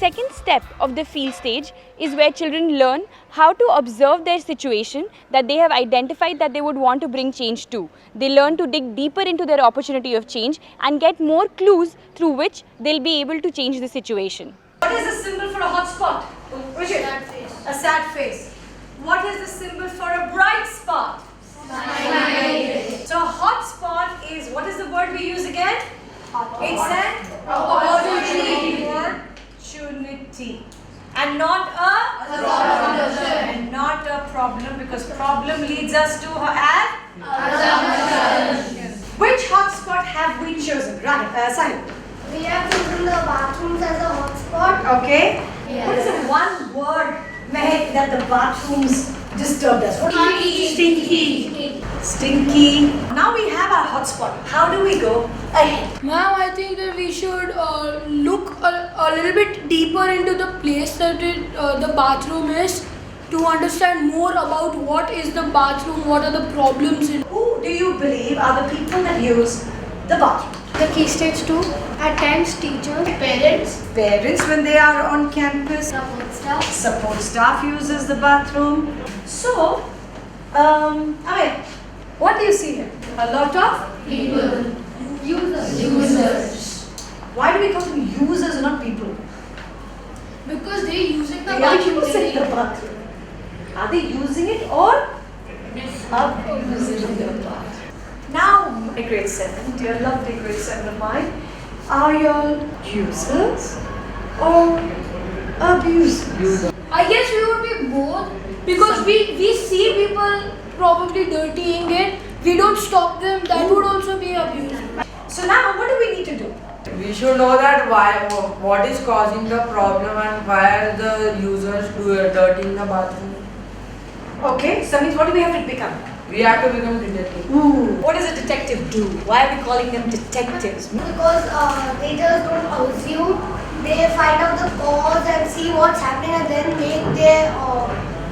second step of the field stage is where children learn how to observe their situation that they have identified that they would want to bring change to. They learn to dig deeper into their opportunity of change and get more clues through which they'll be able to change the situation. What is the symbol for a hot spot? Sad face. A sad face. What is the symbol for a bright spot? Smile. So a hot spot is, what is the word we use again? It's an opportunity. And not a problem. And not a problem, because problem leads us to an assumption. Which hot spot have we chosen? Right, Sahil. We have chosen the bathrooms as a hotspot. Okay. Yes. What is the one word, Mehek, that the bathrooms disturbed us? What Stinky. Stinky. Now we have our hotspot. How do we go ahead? Ma'am, I think that we should look a little bit deeper into the place that the bathroom is to understand more about what is the bathroom, what are the problems in. Who do you believe are the people that use the bathroom? The key stage 2. At times, teachers, parents, Parents when they are on campus. support staff. Support staff uses the bathroom. So, Amir, what do you see here? A lot of People. Users. Why do we call them users and not people? Because they're using the Why do people bathroom. say the bathroom? Are they using it or abusing the bathroom? Now, my grade 7, dear lovely grade 7 of mine, are you all users or abusers? I guess we would be both because we see people probably dirtying it. We don't stop them. That would also be abuse. So now, what do we need to do? We should know that what is causing the problem and why are the users dirtying the bathroom. Okay, so that means what do we have to become? We have to become detective. What does a detective do? Why are we calling them detectives? Because they just don't assume. They find out the cause and see what's happening and then make their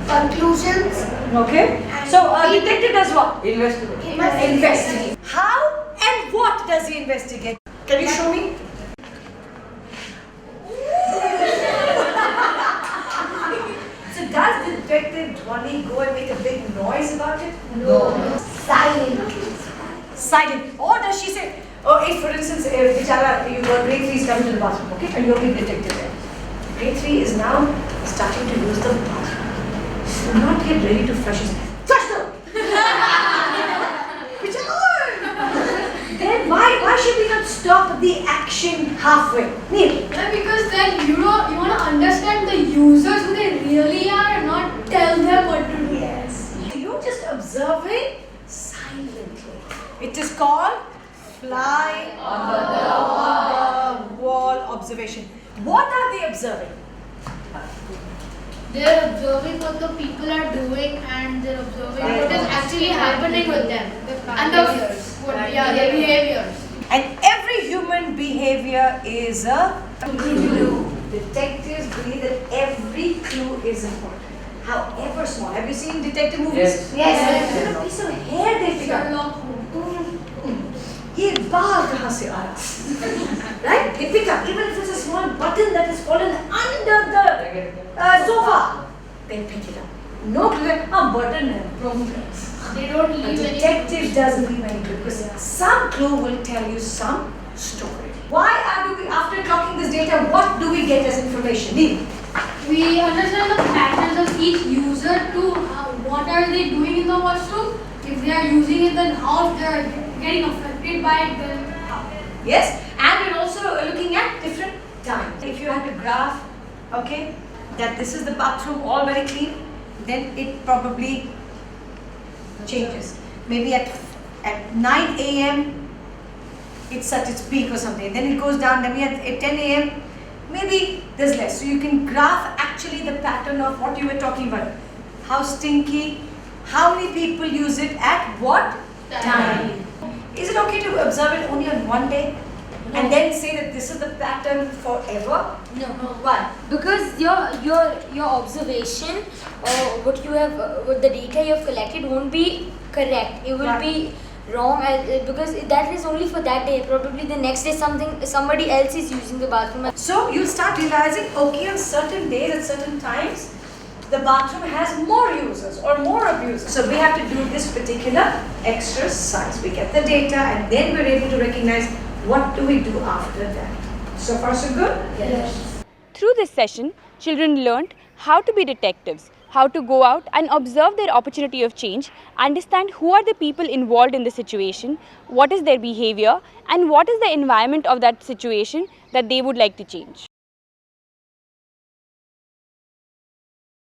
conclusions. Okay. So a detective does what? Investigate. Investigate. How and what does he investigate? Can you show me? So does the detective Dhwani go and make a big noise about it? No. Silently. Silent. Or does she say, oh, if for instance, Bichara, you were grade 3 is coming to the bathroom, okay, and you're a big detective there. Grade 3 is now starting to use the bathroom. She will not get ready to flush his hands. Flush them! Then why should we not stop the action halfway? Neil. Yeah, because then you want to understand the users who they really are and not tell them what to do. Yes. You're just observing silently. It is called fly on the wall observation. What are they observing? They're observing what the people are doing and they're observing what is actually happening with them. And their behaviors. And every human behavior is a clue. Detectives believe that every clue is important, however small. Have you seen detective movies? Yes. Even a piece of hair they pick up. ये बाल कहाँ से आया? Right? They pick up even if it's a small button that has fallen under the sofa. They pick it up. No clue. Button है. They don't A leave any. detective doesn't leave any clue because some clue will tell you some story. Why are we, after clocking this data, what do we get as information? Neil? We understand the patterns of each user to what are they doing in the washroom. If they are using it, then how they are getting affected by it. Then how. Yes, and we're also looking at different times. If you had to graph, okay, that this is the bathroom all very clean, then it probably changes. Maybe at 9 a.m. it's at its peak or something. Then it goes down. Then we at 10 a.m. maybe there's less. So you can graph actually the pattern of what you were talking about. How stinky, how many people use it at what time. Is it okay to observe it only on one day and then say that this is the pattern forever? No. Why? Because your observation or what the data you have collected won't be correct. It will Right. be wrong because that is only for that day. Probably the next day somebody else is using the bathroom. So you start realizing, okay, on certain days at certain times, the bathroom has more users or more abusers. So we have to do this particular exercise. We get the data and then we're able to recognize what do we do after that. So far so good? Yes. Through this session, children learned how to be detectives, how to go out and observe their opportunity of change, understand who are the people involved in the situation, what is their behavior, and what is the environment of that situation that they would like to change.